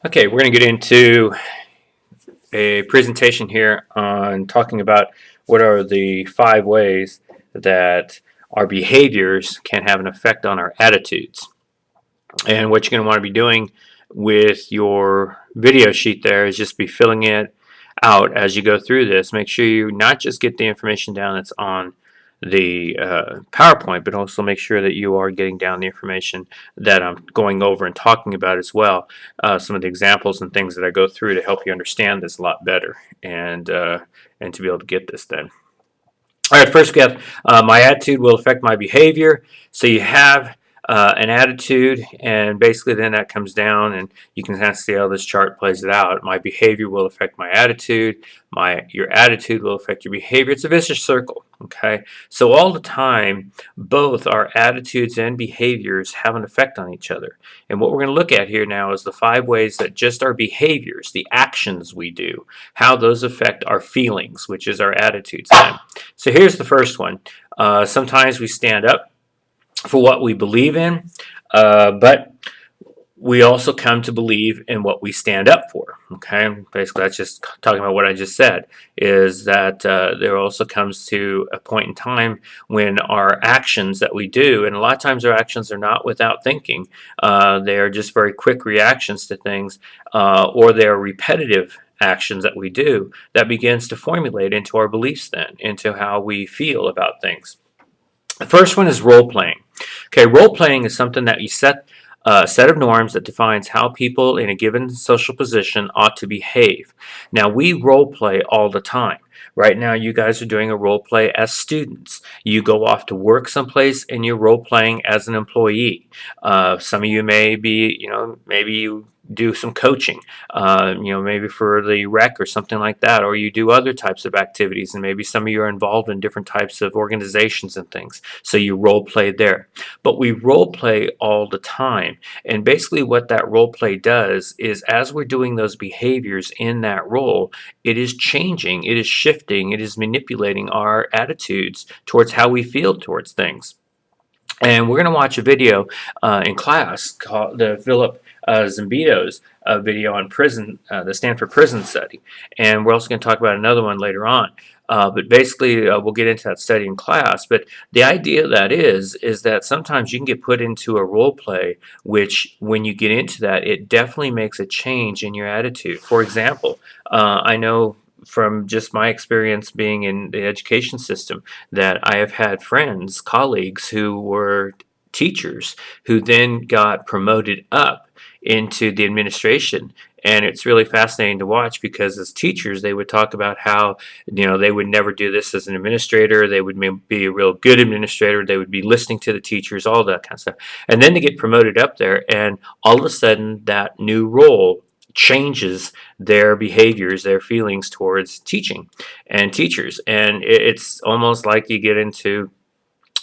Okay, we're going to get into a presentation here on talking about what are the 5 ways that our behaviors can have an effect on our attitudes. And what you're going to want to be doing with your video sheet there is just be filling it out as you go through this. Make sure you not just get the information down that's on the PowerPoint, but also make sure that you are getting down the information that I'm going over and talking about as well. Some of the examples and things that I go through to help you understand this a lot better and to be able to get this then. All right, first we have my attitude will affect my behavior. So you have an attitude, and basically then that comes down, and you can kind of see how this chart plays it out. My behavior will affect my attitude. Your attitude will affect your behavior. It's a vicious circle. Okay, so all the time, both our attitudes and behaviors have an effect on each other. And what we're going to look at here now is the 5 ways that just our behaviors, the actions we do, how those affect our feelings, which is our attitudes. So here's the first one. Sometimes we stand up for what we believe in, but we also come to believe in what we stand up for. Okay, basically that's just talking about what I just said, is that there also comes to a point in time when our actions that we do, and a lot of times our actions are not without thinking, they are just very quick reactions to things, or they're repetitive actions that we do that begins to formulate into our beliefs then, into how we feel about things. The first one is role playing. Okay, role playing is something that you set a set of norms that defines how people in a given social position ought to behave. Now, we role play all the time. Right now, you guys are doing a role play as students. You go off to work someplace and you're role playing as an employee. Some of you may be, maybe you do some coaching, maybe for the rec or something like that, or you do other types of activities, and maybe some of you are involved in different types of organizations and things. So you role play there. But we role play all the time. And basically, what that role play does is as we're doing those behaviors in that role, it is changing, it is shifting, it is manipulating our attitudes towards how we feel towards things. And we're going to watch a video in class called the Philip Zambito's video on prison, the Stanford Prison Study. And we're also going to talk about another one later on. But basically, we'll get into that study in class. But the idea of that is that sometimes you can get put into a role play, which when you get into that, it definitely makes a change in your attitude. For example, I know from just my experience being in the education system that I have had friends, colleagues who were teachers who then got promoted up into the administration. And it's really fascinating to watch because as teachers, they would talk about how, they would never do this as an administrator. They would be a real good administrator. They would be listening to the teachers, all that kind of stuff. And then they get promoted up there, and all of a sudden, that new role changes their behaviors, their feelings towards teaching and teachers. And it's almost like you get into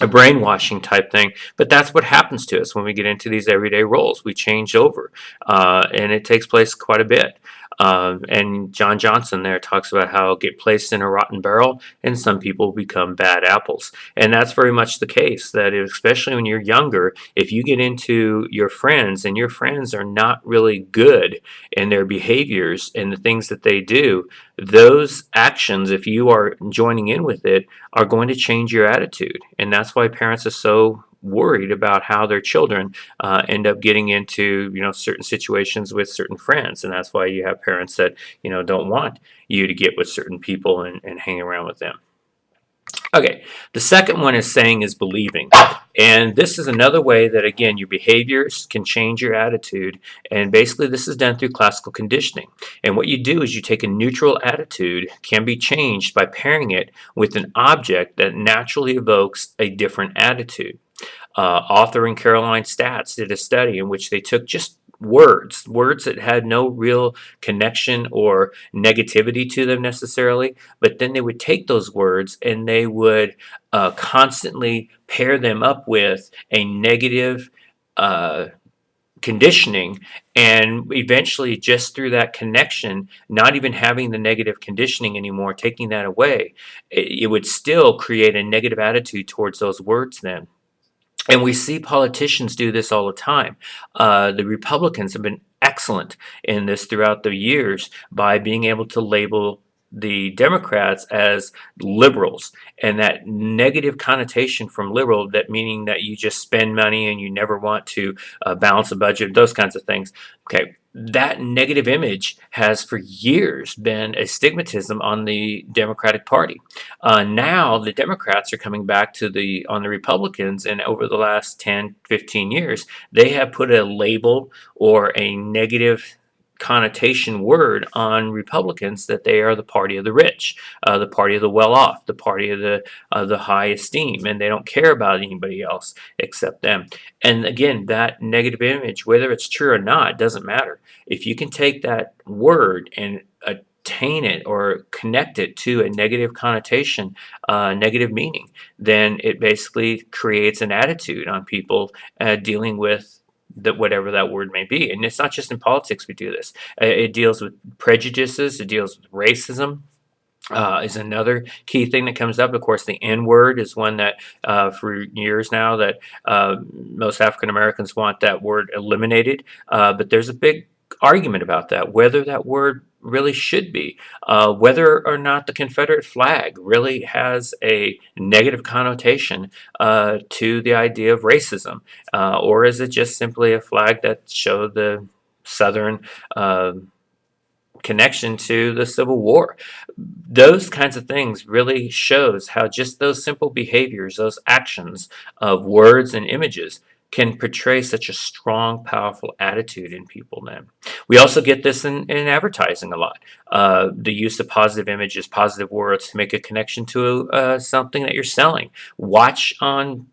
a brainwashing type thing, but that's what happens to us when we get into these everyday roles. We change over, and it takes place quite a bit. And John Johnson there talks about how get placed in a rotten barrel, and some people become bad apples. And that's very much the case. That especially when you're younger, if you get into your friends, and your friends are not really good in their behaviors and the things that they do, those actions, if you are joining in with it, are going to change your attitude. And that's why parents are so worried about how their children end up getting into certain situations with certain friends. And that's why you have parents that don't want you to get with certain people and hang around with them. Okay, the second one is saying is believing. And this is another way that, again, your behaviors can change your attitude. And basically, this is done through classical conditioning. And what you do is you take a neutral attitude, can be changed by pairing it with an object that naturally evokes a different attitude. Author and Caroline Statz did a study in which they took just words that had no real connection or negativity to them necessarily, but then they would take those words and they would constantly pair them up with a negative conditioning, and eventually just through that connection, not even having the negative conditioning anymore, taking that away, it would still create a negative attitude towards those words then. And we see politicians do this all the time. The Republicans have been excellent in this throughout the years by being able to label the Democrats as liberals, and that negative connotation from liberal, that meaning that you just spend money and you never want to balance a budget, those kinds of things. Okay, that negative image has for years been a stigmatism on the Democratic Party. Now the Democrats are coming back to on the Republicans, and over the last 10, 15 years, they have put a label or a negative connotation word on Republicans that they are the party of the rich, the party of the well-off, the party of the high esteem, and they don't care about anybody else except them. And again, that negative image, whether it's true or not, doesn't matter. If you can take that word and attain it or connect it to a negative connotation, negative meaning, then it basically creates an attitude on people dealing with that, whatever that word may be. And it's not just in politics we do this. It deals with prejudices. It deals with racism. Is another key thing that comes up. Of course, the N word is one that for years now that most African Americans want that word eliminated. But there's a big argument about that, whether that word really should be, whether or not the Confederate flag really has a negative connotation to the idea of racism, or is it just simply a flag that showed the Southern connection to the Civil War. Those kinds of things really shows how just those simple behaviors, those actions of words and images can portray such a strong, powerful attitude in people then. We also get this in advertising a lot. The use of positive images, positive words to make a connection to something that you're selling. Watch on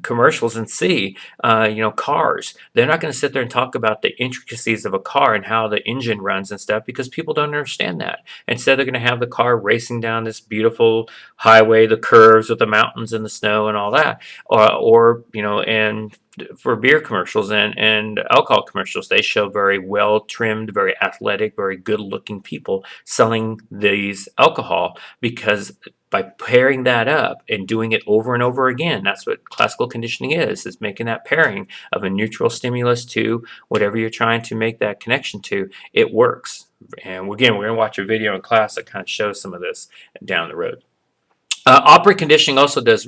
commercials and see, cars. They're not going to sit there and talk about the intricacies of a car and how the engine runs and stuff because people don't understand that. Instead, they're going to have the car racing down this beautiful highway, the curves with the mountains and the snow and all that. And for beer commercials and alcohol commercials, they show very well trimmed, very athletic, very good looking people selling these alcohol because by pairing that up and doing it over and over again, that's what classical conditioning is making that pairing of a neutral stimulus to whatever you're trying to make that connection to. It works. And again, we're going to watch a video in class that kind of shows some of this down the road. Operant conditioning also does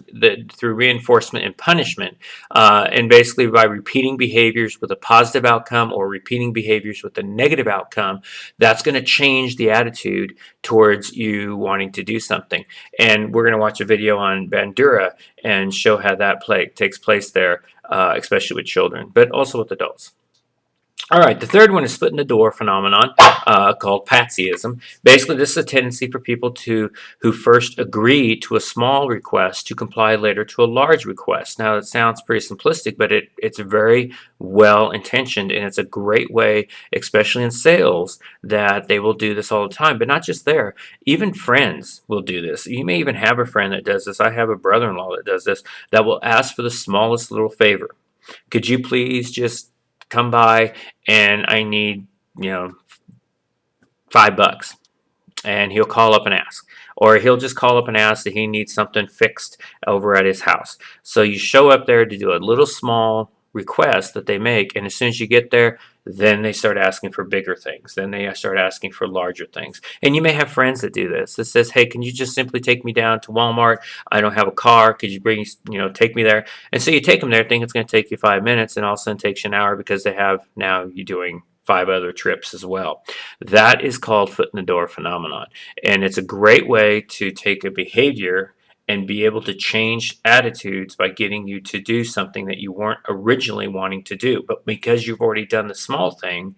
through reinforcement and punishment, and basically by repeating behaviors with a positive outcome or repeating behaviors with a negative outcome, that's going to change the attitude towards you wanting to do something. And we're going to watch a video on Bandura and show how that takes place there, especially with children, but also with adults. All right, the third one is foot in the door phenomenon called patsyism. Basically, this is a tendency for people who first agree to a small request to comply later to a large request. Now, it sounds pretty simplistic, but it's very well intentioned, and it's a great way, especially in sales, that they will do this all the time. But not just there, even friends will do this. You may even have a friend that does this. I have a brother-in-law that does this, that will ask for the smallest little favor. Could you please just come by and I need, $5. And he'll call up and ask. Or he'll just call up and ask that he needs something fixed over at his house. So you show up there to do a little small request that they make, and as soon as you get there, then they start asking for bigger things. Then they start asking for larger things. And you may have friends that do this. That says, hey, can you just simply take me down to Walmart? I don't have a car. Could you take me there? And so you take them there, think it's going to take you 5 minutes, and all of a sudden it takes you an hour because they have now you doing 5 other trips as well. That is called foot in the door phenomenon. And it's a great way to take a behavior and be able to change attitudes by getting you to do something that you weren't originally wanting to do. But because you've already done the small thing,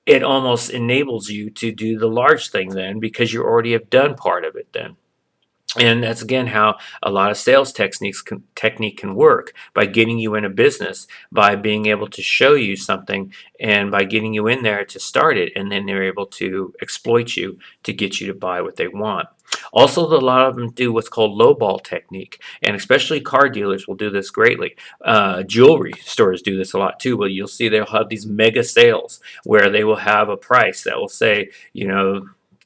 it almost enables you to do the large thing then because you already have done part of it then. And that's again how a lot of sales technique can work, by getting you in a business, by being able to show you something, and by getting you in there to start it, and then they're able to exploit you to get you to buy what they want. Also, a lot of them do what's called lowball technique, and especially car dealers will do this greatly. Jewelry stores do this a lot too, but you'll see they'll have these mega sales where they will have a price that will say,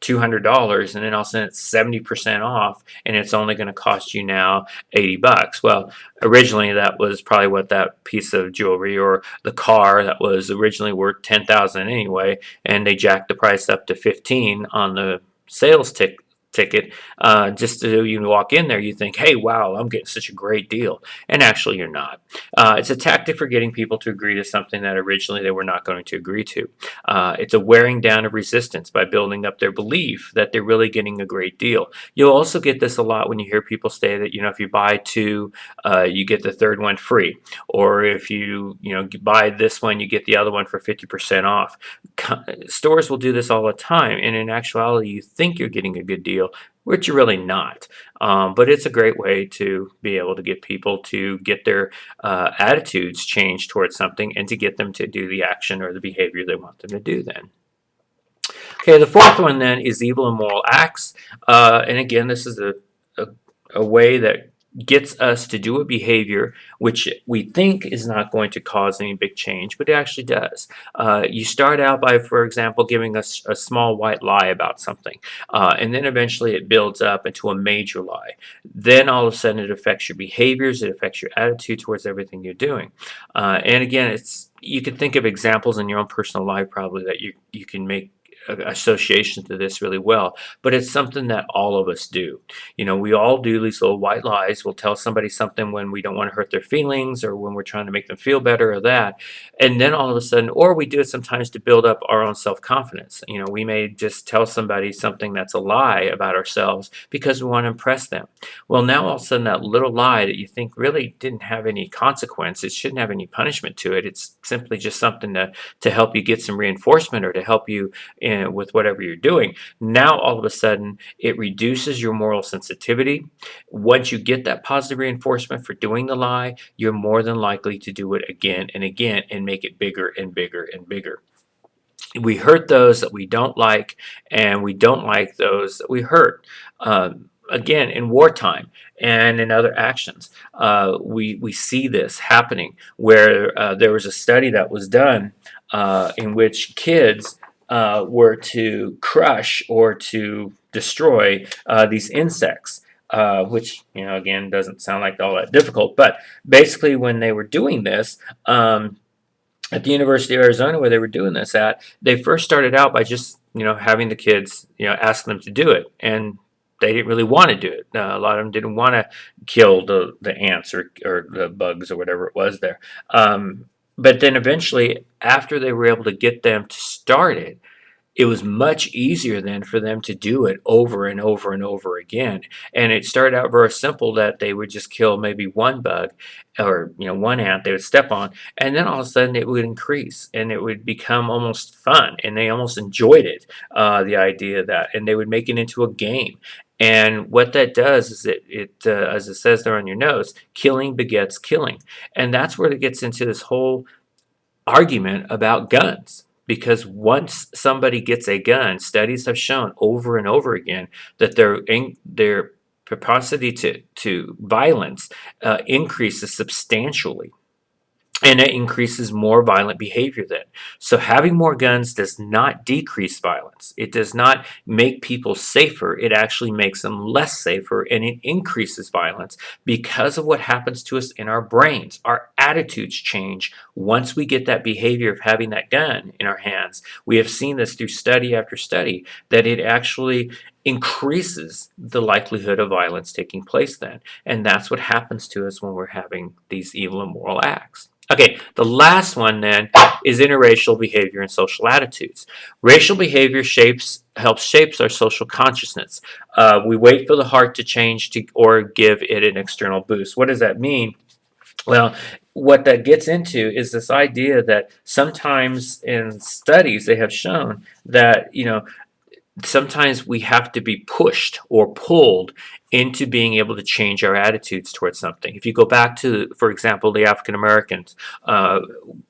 $200, and then all of a sudden it's 70% off, and it's only going to cost you now $80. Well, originally that was probably what that piece of jewelry or the car that was originally worth 10,000 anyway, and they jacked the price up to 15 on the sales ticket, just so you walk in there, you think, hey, wow, I'm getting such a great deal. And actually, you're not. It's a tactic for getting people to agree to something that originally they were not going to agree to. It's a wearing down of resistance by building up their belief that they're really getting a great deal. You'll also get this a lot when you hear people say that, if you buy two, you get the third one free. Or if you buy this one, you get the other one for 50% off. Stores will do this all the time, and in actuality, you think you're getting a good deal, which you're really not. But it's a great way to be able to get people to get their attitudes changed towards something and to get them to do the action or the behavior they want them to do then. Okay, the fourth one then is evil and moral acts. And again, this is a way that gets us to do a behavior which we think is not going to cause any big change, but it actually does. You start out by, for example, giving us a small white lie about something, and then eventually it builds up into a major lie. Then all of a sudden it affects your behaviors, it affects your attitude towards everything you're doing. And again, you can think of examples in your own personal life probably that you can make association to this really well, but it's something that all of us do. We all do these little white lies. We'll tell somebody something when we don't want to hurt their feelings or when we're trying to make them feel better or that, and then all of a sudden, or we do it sometimes to build up our own self-confidence. We may just tell somebody something that's a lie about ourselves because we want to impress them. Well, now all of a sudden that little lie that you think really didn't have any consequence, it shouldn't have any punishment to it, it's simply just something to help you get some reinforcement or to help you with whatever you're doing. Now all of a sudden it reduces your moral sensitivity. Once you get that positive reinforcement for doing the lie, you're more than likely to do it again and again and make it bigger and bigger and bigger. We hurt those that we don't like, and we don't like those that we hurt. Again, in wartime and in other actions, we see this happening where there was a study that was done in which kids were to crush or to destroy these insects, which, again, doesn't sound like all that difficult. But basically, when they were doing this, at the University of Arizona, where they were doing this at, they first started out by just, having the kids, ask them to do it. And they didn't really want to do it. A lot of them didn't want to kill the ants or the bugs or whatever it was there. But then eventually, after they were able to get them to start it was much easier then for them to do it over and over and over again. And it started out very simple that they would just kill maybe one bug or one ant they would step on, and then all of a sudden it would increase and it would become almost fun, and they almost enjoyed it, the idea of that, and they would make it into a game. And what that does is as it says there on your notes, killing begets killing. And that's where it gets into this whole argument about guns. Because once somebody gets a gun, studies have shown over and over again that their propensity to violence increases substantially. And it increases more violent behavior then. So having more guns does not decrease violence. It does not make people safer. It actually makes them less safer, and it increases violence because of what happens to us in our brains. Our attitudes change once we get that behavior of having that gun in our hands. We have seen this through study after study, that it actually increases the likelihood of violence taking place then. And that's what happens to us when we're having these evil and moral acts. Okay, the last one then is interracial behavior and social attitudes. Racial behavior helps shapes our social consciousness. We wait for the heart to change or give it an external boost. What does that mean? Well, what that gets into is this idea that sometimes in studies they have shown that, sometimes we have to be pushed or pulled into being able to change our attitudes towards something. If you go back to, for example, the African Americans,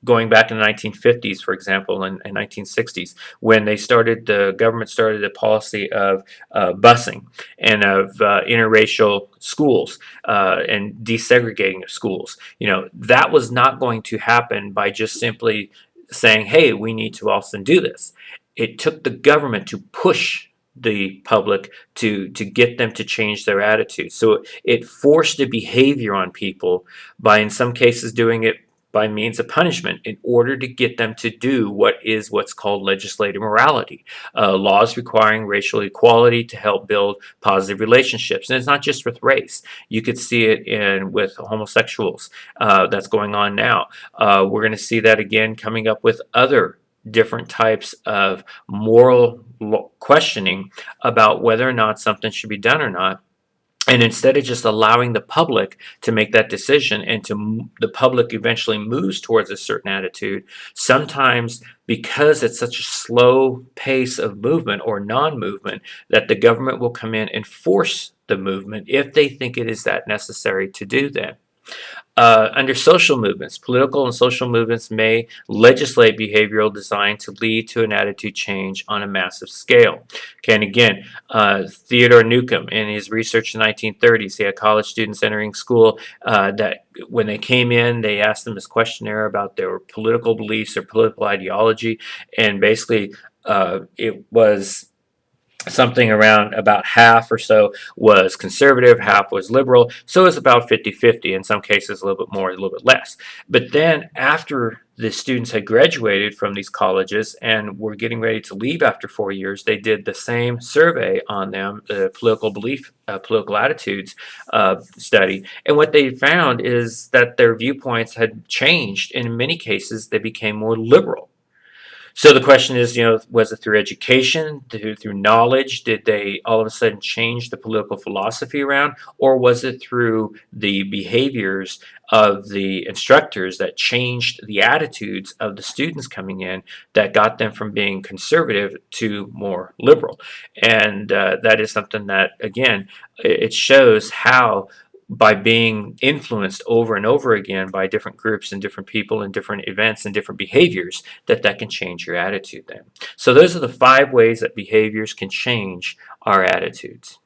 going back in the 1950s, for example, and 1960s, when the government started a policy of busing and of interracial schools and desegregating of schools, that was not going to happen by just simply saying, hey, we need to also do this. It took the government to push the public to get them to change their attitude. So it forced a behavior on people by, in some cases, doing it by means of punishment in order to get them to do what's called legislative morality, laws requiring racial equality to help build positive relationships. And it's not just with race. You could see it in with homosexuals. That's going on now. We're going to see that again coming up with other different types of moral questioning about whether or not something should be done or not. And instead of just allowing the public to make that decision and the public eventually moves towards a certain attitude, sometimes because it's such a slow pace of movement or non-movement, that the government will come in and force the movement if they think it is that necessary to do that. Under social movements, political and social movements may legislate behavioral design to lead to an attitude change on a massive scale. Okay, and again, Theodore Newcomb, in his research in the 1930s, he had college students entering school that when they came in, they asked them this questionnaire about their political beliefs or political ideology, and basically it was something around about half or so was conservative, half was liberal. So it's about 50-50, in some cases a little bit more, a little bit less. But then after the students had graduated from these colleges and were getting ready to leave after 4 years, they did the same survey on them, the political belief, political attitudes study. And what they found is that their viewpoints had changed. In many cases, they became more liberal. So the question is, was it through education, through knowledge? Did they all of a sudden change the political philosophy around? Or was it through the behaviors of the instructors that changed the attitudes of the students coming in that got them from being conservative to more liberal? And that is something that, again, it shows how by being influenced over and over again by different groups and different people and different events and different behaviors, that can change your attitude then. So those are the 5 ways that behaviors can change our attitudes.